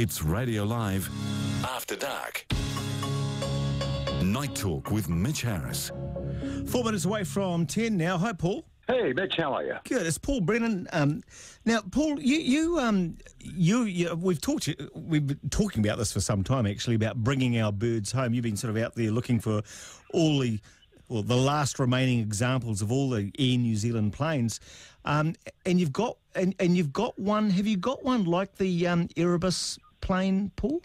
It's Radio Live After Dark. Night Talk with Mitch Harris. 4 minutes away from 10 now. Hi, Paul. Hey, Mitch, how are you? Good. It's Paul Brennan. Now, Paul, we've been talking about this for some time, actually, about bringing our birds home. You've been sort of out there looking for all the last remaining examples of all the Air New Zealand planes, and you've got one. Have you got one like the Erebus plane, Paul?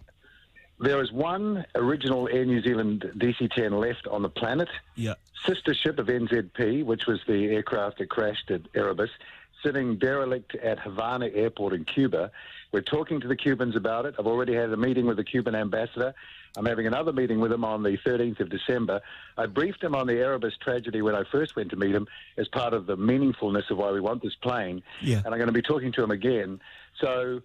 There is one original Air New Zealand DC-10 left on the planet. Yeah. Sister ship of NZP, which was the aircraft that crashed at Erebus, sitting derelict at Havana Airport in Cuba. We're talking to the Cubans about it. I've already had a meeting with the Cuban ambassador. I'm having another meeting with him on the 13th of December. I briefed him on the Erebus tragedy when I first went to meet him as part of the meaningfulness of why we want this plane. Yeah. And I'm going to be talking to him again. So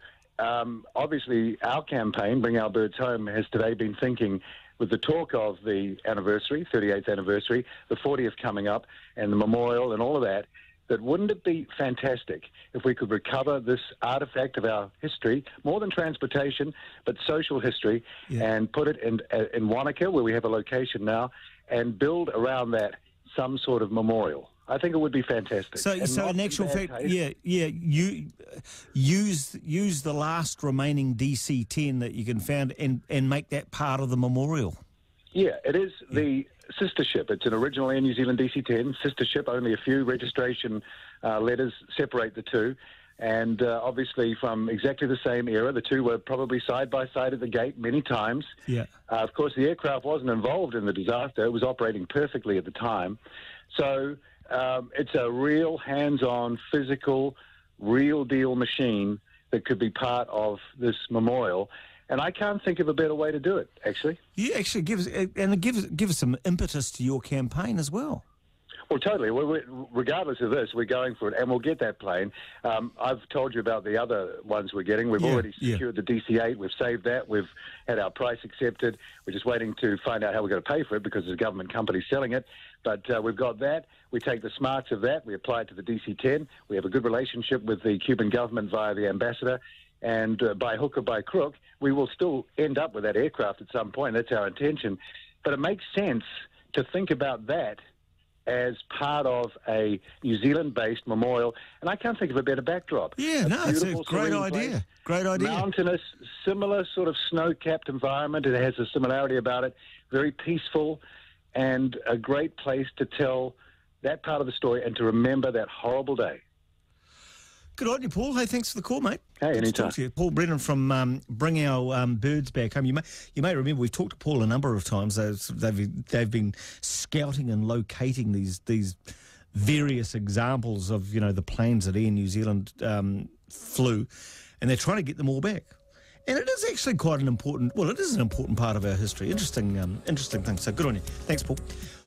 obviously our campaign, Bring Our Birds Home, has today been thinking with the talk of the anniversary, 38th anniversary, the 40th coming up, and the memorial and all of that, that wouldn't it be fantastic if we could recover this artifact of our history, more than transportation, but social history, and put it in Wanaka, where we have a location now, and build around that some sort of memorial. I think it would be fantastic. So in actual fact, you use the last remaining DC-10 that you can find and make that part of the memorial. Yeah, it is the sister ship. It's an original Air New Zealand DC-10 sister ship. Only a few registration letters separate the two. And obviously from exactly the same era, the two were probably side by side at the gate many times. Yeah. Of course, the aircraft wasn't involved in the disaster. It was operating perfectly at the time. So it's a real hands-on, physical, real-deal machine that could be part of this memorial. And I can't think of a better way to do it, actually. Yeah, actually gives some impetus to your campaign as well. Well, totally. Regardless of this, we're going for it, and we'll get that plane. I've told you about the other ones we're getting. We've already secured the DC-8. We've saved that. We've had our price accepted. We're just waiting to find out how we're going to pay for it because there's a government company selling it. But we've got that. We take the smarts of that. We apply it to the DC-10. We have a good relationship with the Cuban government via the ambassador. And by hook or by crook, we will still end up with that aircraft at some point. That's our intention. But it makes sense to think about that as part of a New Zealand-based memorial. And I can't think of a better backdrop. Yeah, it's a great idea. Great idea. Mountainous, similar sort of snow-capped environment. It has a similarity about it. Very peaceful and a great place to tell that part of the story and to remember that horrible day. Good on you, Paul. Hey, thanks for the call, mate. Hey, anytime. Paul Brennan from Bring Our Birds Back Home. You may remember we've talked to Paul a number of times. They've been scouting and locating these various examples of the planes that Air New Zealand flew, and they're trying to get them all back. And it is actually quite an important. Well, it is an important part of our history. Interesting thing. So good on you. Thanks, Paul.